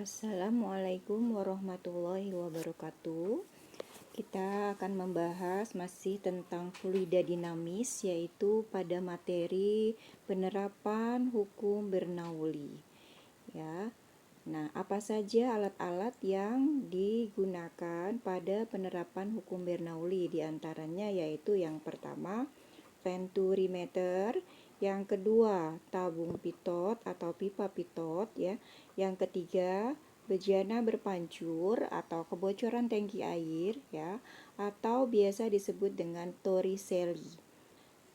Assalamualaikum warahmatullahi wabarakatuh. Kita akan membahas masih tentang fluida dinamis, yaitu pada materi penerapan hukum Bernoulli. Ya. Nah, apa saja alat-alat yang digunakan pada penerapan hukum Bernoulli? Di antaranya yaitu yang pertama, venturimeter, yang kedua, tabung pitot atau pipa pitot ya. Yang ketiga, bejana berpancur atau kebocoran tangki air ya, atau biasa disebut dengan Torricelli.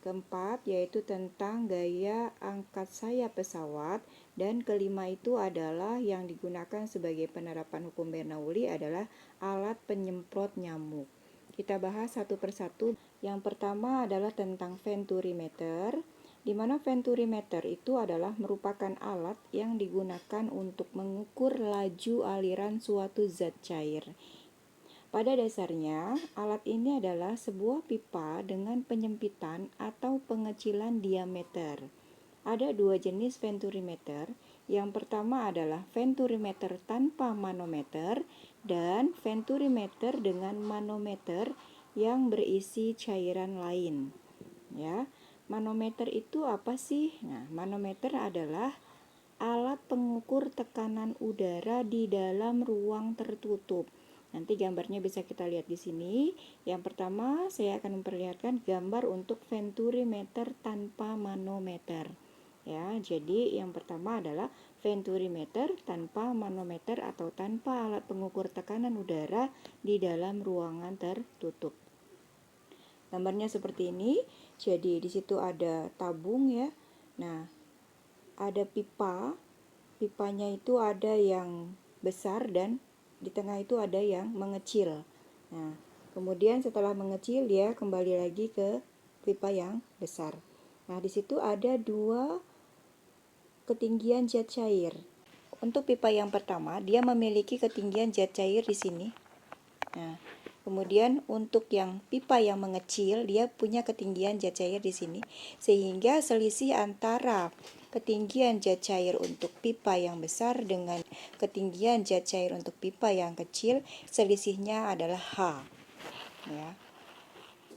Keempat, yaitu tentang gaya angkat sayap pesawat, dan kelima itu adalah yang digunakan sebagai penerapan hukum Bernoulli adalah alat penyemprot nyamuk. Kita bahas satu persatu. Yang pertama adalah tentang venturimeter, di mana venturimeter itu adalah merupakan alat yang digunakan untuk mengukur laju aliran suatu zat cair. Pada dasarnya, alat ini adalah sebuah pipa dengan penyempitan atau pengecilan diameter. Ada dua jenis venturimeter. Yang pertama adalah venturimeter tanpa manometer dan venturimeter dengan manometer yang berisi cairan lain. Ya, manometer itu apa sih? Nah, manometer adalah alat pengukur tekanan udara di dalam ruang tertutup. Nanti gambarnya bisa kita lihat di sini. Yang pertama, saya akan memperlihatkan gambar untuk venturimeter tanpa manometer. Ya, jadi yang pertama adalah venturimeter tanpa manometer atau tanpa alat pengukur tekanan udara di dalam ruangan tertutup. Gambarnya seperti ini. Jadi di situ ada tabung ya. Nah, ada pipa. Pipanya itu ada yang besar dan di tengah itu ada yang mengecil. Nah, kemudian setelah mengecil dia kembali lagi ke pipa yang besar. Nah, di situ ada dua ketinggian zat cair. Untuk pipa yang pertama, dia memiliki ketinggian zat cair di sini. Nah, kemudian untuk yang pipa yang mengecil, dia punya ketinggian zat cair di sini. Sehingga selisih antara ketinggian zat cair untuk pipa yang besar dengan ketinggian zat cair untuk pipa yang kecil, selisihnya adalah H. Ya.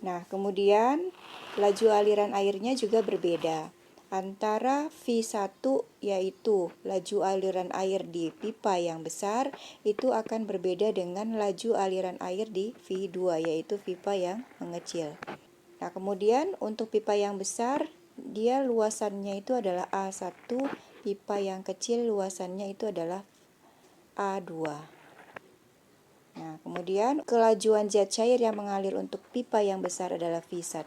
Nah, kemudian laju aliran airnya juga berbeda. Antara V1 yaitu laju aliran air di pipa yang besar itu akan berbeda dengan laju aliran air di V2 yaitu pipa yang mengecil. Nah, kemudian untuk pipa yang besar dia luasannya itu adalah A1, pipa yang kecil luasannya itu adalah A2. Nah, kemudian kelajuan zat cair yang mengalir untuk pipa yang besar adalah V1,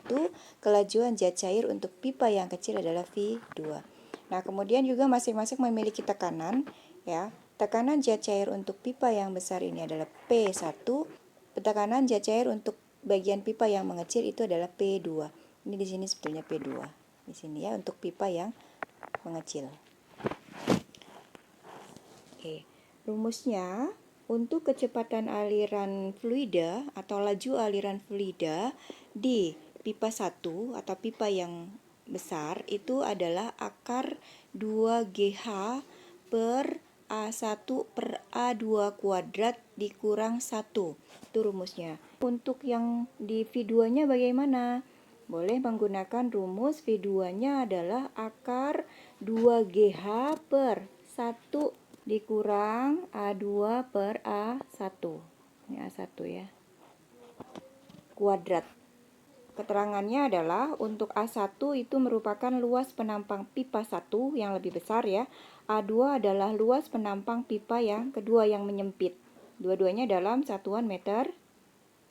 kelajuan zat cair untuk pipa yang kecil adalah V2. Nah, kemudian juga masing-masing memiliki tekanan ya. Tekanan zat cair untuk pipa yang besar ini adalah P1, tekanan zat cair untuk bagian pipa yang mengecil itu adalah P2. Ini di sini sebetulnya P2. Di sini ya untuk pipa yang mengecil. Oke, rumusnya untuk kecepatan aliran fluida atau laju aliran fluida di pipa 1 atau pipa yang besar itu adalah akar 2GH per A1 per A2 kuadrat dikurang 1. Itu rumusnya. Untuk yang di V2-nya bagaimana? Boleh menggunakan rumus V2-nya adalah akar 2GH per 1 dikurang A2 per A1. Ini A1 ya. Kuadrat. Keterangannya adalah untuk A1 itu merupakan luas penampang pipa 1 yang lebih besar ya. A2 adalah luas penampang pipa yang kedua yang menyempit. Dua-duanya dalam satuan meter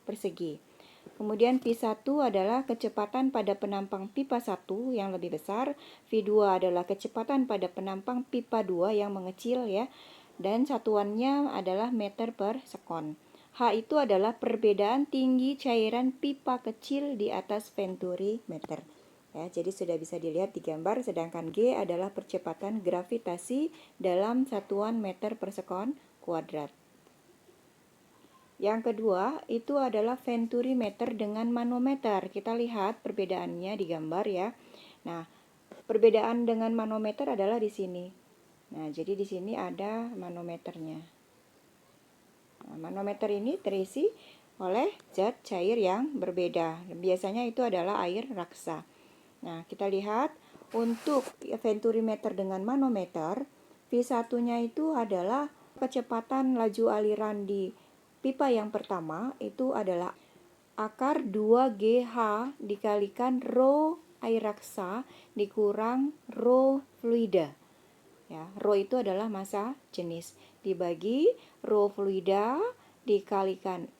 persegi. Kemudian V1 adalah kecepatan pada penampang pipa 1 yang lebih besar, V2 adalah kecepatan pada penampang pipa 2 yang mengecil ya, dan satuannya adalah meter per sekon. H itu adalah perbedaan tinggi cairan pipa kecil di atas venturimeter. Ya, jadi sudah bisa dilihat di gambar, sedangkan G adalah percepatan gravitasi dalam satuan meter per sekon kuadrat. Yang kedua, itu adalah venturimeter dengan manometer. Kita lihat perbedaannya di gambar ya. Nah, perbedaan dengan manometer adalah di sini. Nah, jadi di sini ada manometernya. Nah, manometer ini terisi oleh zat cair yang berbeda. Biasanya itu adalah air raksa. Nah, kita lihat untuk venturimeter dengan manometer, V1-nya itu adalah kecepatan laju aliran di pipa yang pertama itu adalah akar 2GH dikalikan rho air raksa dikurang rho fluida. Ya, rho itu adalah massa jenis dibagi rho fluida dikalikan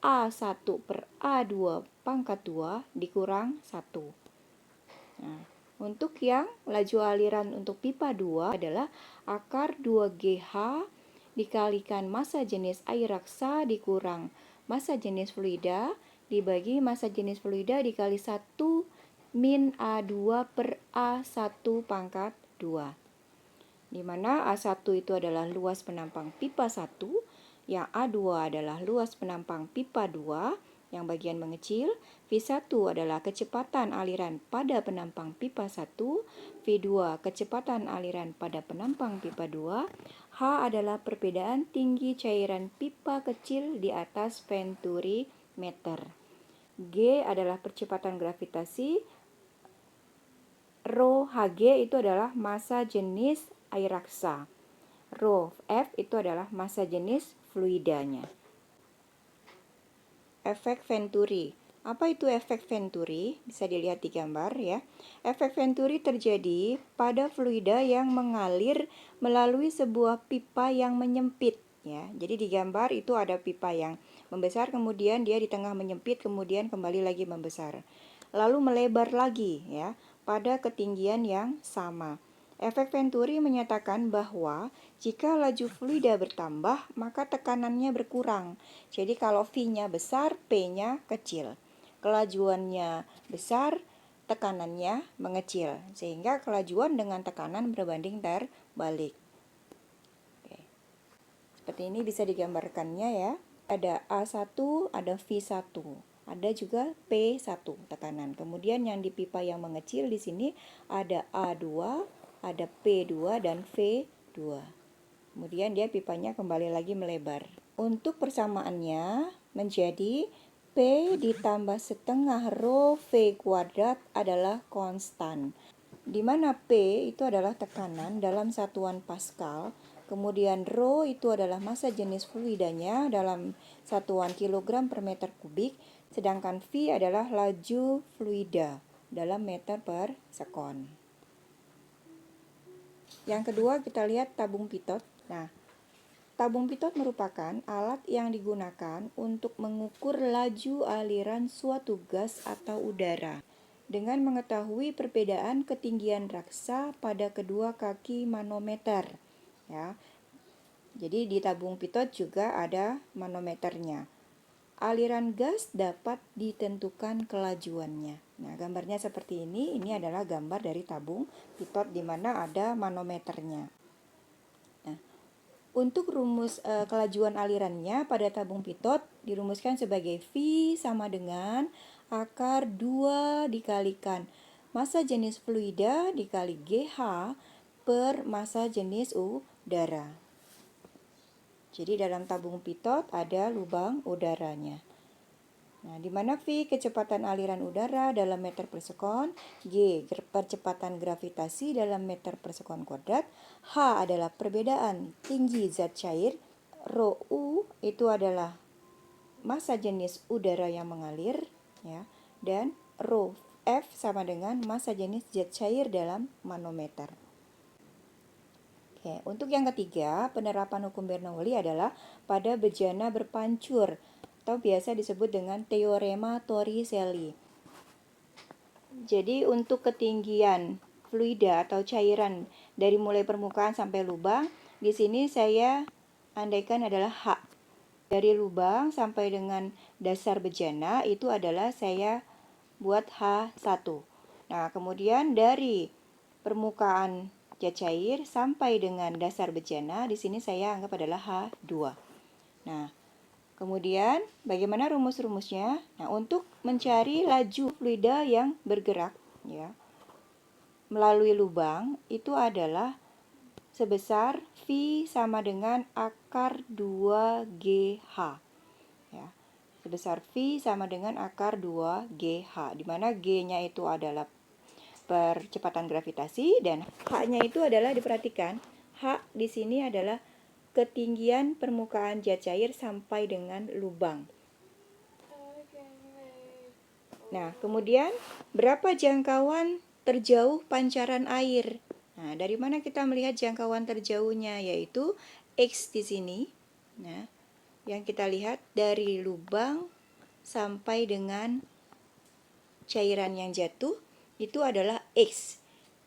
A1 per A2 pangkat 2 dikurang 1. Nah, untuk yang laju aliran untuk pipa 2 adalah akar 2GH dikalikan massa jenis air raksa dikurang massa jenis fluida dibagi massa jenis fluida dikali 1 min A2 per A1 pangkat 2. Di mana A1 itu adalah luas penampang pipa 1, yang A2 adalah luas penampang pipa 2, yang bagian mengecil. V1 adalah kecepatan aliran pada penampang pipa 1, V2 kecepatan aliran pada penampang pipa 2, H adalah perbedaan tinggi cairan pipa kecil di atas venturimeter. G adalah percepatan gravitasi, rho Hg itu adalah massa jenis air raksa. Rho F itu adalah massa jenis fluidanya. Efek Venturi. Apa itu efek Venturi? Bisa dilihat di gambar ya. Efek Venturi terjadi pada fluida yang mengalir melalui sebuah pipa yang menyempit ya. Jadi di gambar itu ada pipa yang membesar, kemudian dia di tengah menyempit, kemudian kembali lagi membesar. Lalu melebar lagi ya pada ketinggian yang sama. Efek Venturi menyatakan bahwa jika laju fluida bertambah, maka tekanannya berkurang. Jadi kalau V-nya besar, P-nya kecil. Kelajuannya besar, tekanannya mengecil. Sehingga kelajuan dengan tekanan berbanding terbalik. Oke. Seperti ini bisa digambarkannya ya. Ada A1, ada V1. Ada juga P1 tekanan. Kemudian yang di pipa yang mengecil di sini ada A2, ada P2 dan V2. Kemudian dia pipanya kembali lagi melebar. Untuk persamaannya menjadi P ditambah setengah rho V kuadrat adalah konstan. Di mana P itu adalah tekanan dalam satuan Pascal, kemudian rho itu adalah massa jenis fluidanya dalam satuan kilogram per meter kubik, sedangkan V adalah laju fluida dalam meter per sekon. Yang kedua kita lihat tabung pitot. Nah, tabung pitot merupakan alat yang digunakan untuk mengukur laju aliran suatu gas atau udara dengan mengetahui perbedaan ketinggian raksa pada kedua kaki manometer. Ya. Jadi di tabung pitot juga ada manometernya. Aliran gas dapat ditentukan kelajuannya. Nah, gambarnya seperti ini. Ini adalah gambar dari tabung pitot di mana ada manometernya. Nah, untuk rumus kelajuan alirannya pada tabung pitot dirumuskan sebagai V sama dengan akar 2 dikalikan massa jenis fluida dikali GH per massa jenis udara. Jadi dalam tabung pitot ada lubang udaranya. Nah, di mana V kecepatan aliran udara dalam meter per sekon, G percepatan gravitasi dalam meter per sekon kuadrat, H adalah perbedaan tinggi zat cair, rho U itu adalah massa jenis udara yang mengalir, ya, dan rho F sama dengan massa jenis zat cair dalam manometer. Oke, untuk yang ketiga, penerapan hukum Bernoulli adalah pada bejana berpancur atau biasa disebut dengan teorema Torricelli. Jadi untuk ketinggian fluida atau cairan dari mulai permukaan sampai lubang, di sini saya andaikan adalah H. Dari lubang sampai dengan dasar bejana itu adalah saya buat H1. Nah, kemudian dari permukaan zat cair sampai dengan dasar bejana, di sini saya anggap adalah H2. Nah, kemudian bagaimana rumus-rumusnya? Nah, untuk mencari laju fluida yang bergerak ya melalui lubang itu adalah sebesar V sama dengan akar 2GH. Ya, sebesar V sama dengan akar 2GH, di mana G-nya itu adalah percepatan gravitasi dan H-nya itu adalah, diperhatikan, H di sini adalah ketinggian permukaan zat cair sampai dengan lubang. Nah, kemudian berapa jangkauan terjauh pancaran air? Nah, dari mana kita melihat jangkauan terjauhnya, yaitu X di sini. Nah, yang kita lihat dari lubang sampai dengan cairan yang jatuh itu adalah X,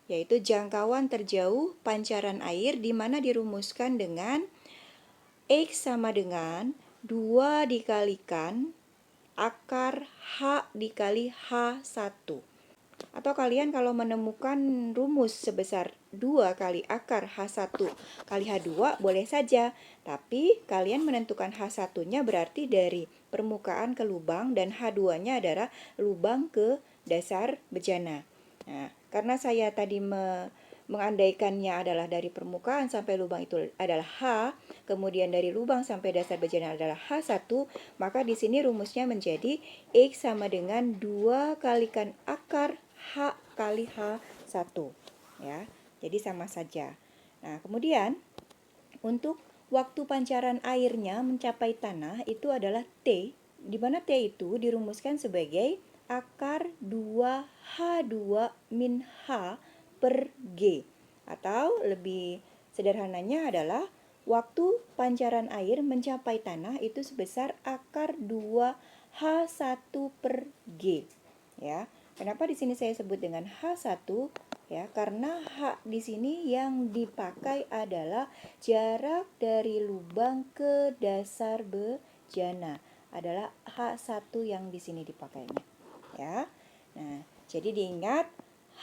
yaitu jangkauan terjauh pancaran air, di mana dirumuskan dengan X sama dengan 2 dikalikan akar H dikali H1. Atau kalian kalau menemukan rumus sebesar 2 kali akar H1 kali H2 boleh saja. Tapi kalian menentukan H1-nya berarti dari permukaan ke lubang dan H2-nya adalah lubang ke dasar bejana. Nah, karena saya tadi mengandaikannya adalah dari permukaan sampai lubang itu adalah H, kemudian dari lubang sampai dasar bejana adalah H1, maka di sini rumusnya menjadi X sama dengan 2 kalikan akar H kali H1. Ya, jadi sama saja. Nah, kemudian untuk waktu pancaran airnya mencapai tanah itu adalah T, di mana T itu dirumuskan sebagai akar 2H2 min H per G. Atau lebih sederhananya adalah waktu pancaran air mencapai tanah itu sebesar akar 2H1 per G. Ya, kenapa di sini saya sebut dengan H1? Ya, karena H di sini yang dipakai adalah jarak dari lubang ke dasar bejana. Adalah H1 yang di sini dipakainya. Ya. Nah, jadi diingat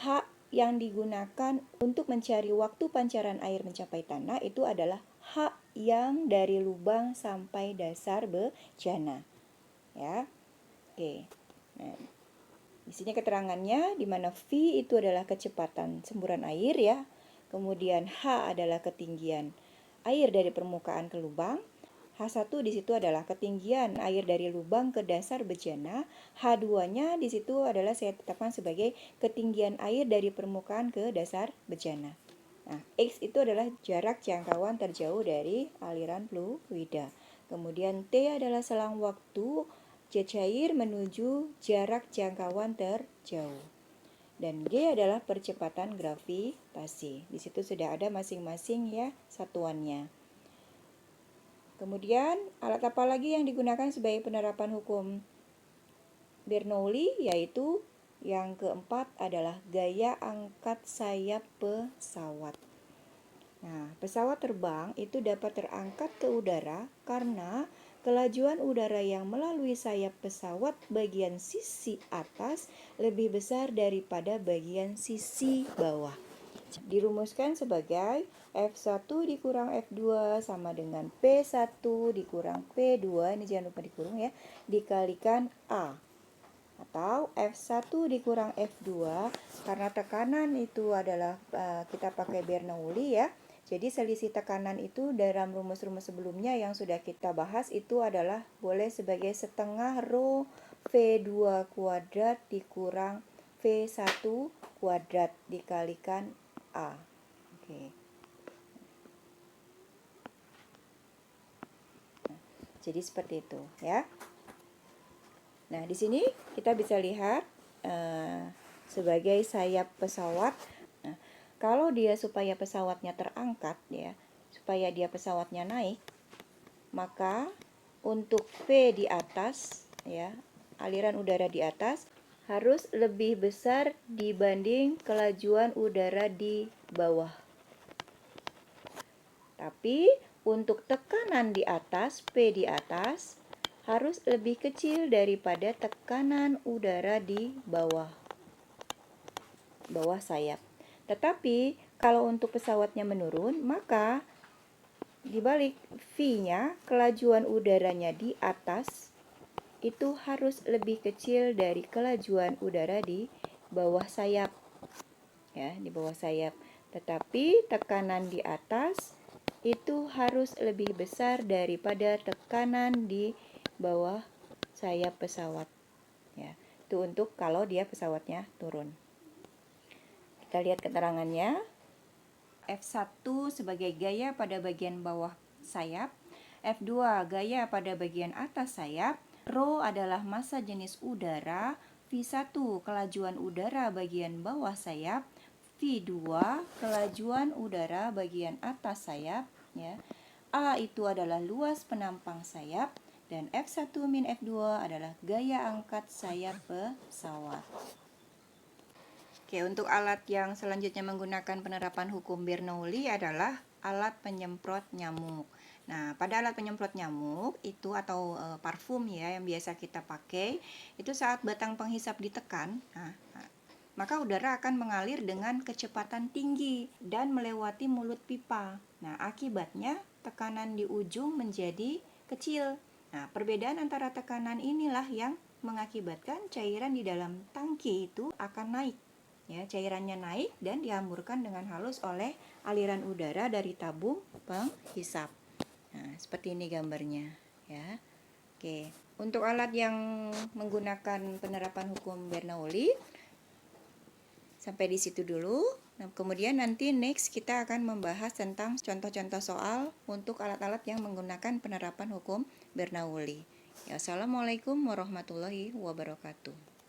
H yang digunakan untuk mencari waktu pancaran air mencapai tanah itu adalah H yang dari lubang sampai dasar bejana. Ya. Oke. Nah, di sini keterangannya, di mana V itu adalah kecepatan semburan air ya. Kemudian H adalah ketinggian air dari permukaan ke lubang. H1 di situ adalah ketinggian air dari lubang ke dasar bejana. H2-nya di situ adalah saya tetapkan sebagai ketinggian air dari permukaan ke dasar bejana. Nah, X itu adalah jarak jangkauan terjauh dari aliran fluida. Kemudian T adalah selang waktu zat cair menuju jarak jangkauan terjauh. Dan G adalah percepatan gravitasi. Di situ sudah ada masing-masing ya satuannya. Kemudian alat apa lagi yang digunakan sebagai penerapan hukum Bernoulli, yaitu yang keempat adalah gaya angkat sayap pesawat. Nah, pesawat terbang itu dapat terangkat ke udara karena kelajuan udara yang melalui sayap pesawat bagian sisi atas lebih besar daripada bagian sisi bawah. Dirumuskan sebagai F1 dikurang F2 sama dengan P1 dikurang P2, ini jangan lupa dikurung ya, dikalikan A. Atau F1 dikurang F2, karena tekanan itu adalah kita pakai Bernoulli ya. Jadi selisih tekanan itu dalam rumus-rumus sebelumnya yang sudah kita bahas itu adalah boleh sebagai setengah rho V2 kuadrat dikurang V1 kuadrat dikalikan A. Oke. Nah, jadi seperti itu ya. Nah, di sini kita bisa lihat sebagai sayap pesawat. Nah, kalau dia supaya pesawatnya terangkat ya, supaya dia pesawatnya naik, maka untuk V di atas ya, aliran udara di atas harus lebih besar dibanding kelajuan udara di bawah. Tapi untuk tekanan di atas, P di atas, harus lebih kecil daripada tekanan udara di bawah sayap. Tetapi kalau untuk pesawatnya menurun, maka dibalik V-nya, kelajuan udaranya di atas itu harus lebih kecil dari kelajuan udara di bawah sayap. Ya, di bawah sayap. Tetapi tekanan di atas itu harus lebih besar daripada tekanan di bawah sayap pesawat. Ya, itu untuk kalau dia pesawatnya turun. Kita lihat keterangannya. F1 sebagai gaya pada bagian bawah sayap, F2 gaya pada bagian atas sayap, Rho adalah massa jenis udara, V1 kelajuan udara bagian bawah sayap, V2 kelajuan udara bagian atas sayap, ya. A itu adalah luas penampang sayap, dan F1 min F2 adalah gaya angkat sayap pesawat. Oke, untuk alat yang selanjutnya menggunakan penerapan hukum Bernoulli adalah alat penyemprot nyamuk. Nah, pada alat penyemprot nyamuk itu atau parfum ya yang biasa kita pakai, itu saat batang penghisap ditekan, maka udara akan mengalir dengan kecepatan tinggi dan melewati mulut pipa. Nah, akibatnya tekanan di ujung menjadi kecil. Nah, perbedaan antara tekanan inilah yang mengakibatkan cairan di dalam tangki itu akan naik. Ya, cairannya naik dan dihamburkan dengan halus oleh aliran udara dari tabung penghisap. Nah, seperti ini gambarnya, ya. Oke, untuk alat yang menggunakan penerapan hukum Bernoulli sampai di situ dulu. Nah, kemudian nanti next kita akan membahas tentang contoh-contoh soal untuk alat-alat yang menggunakan penerapan hukum Bernoulli. Ya, assalamualaikum warahmatullahi wabarakatuh.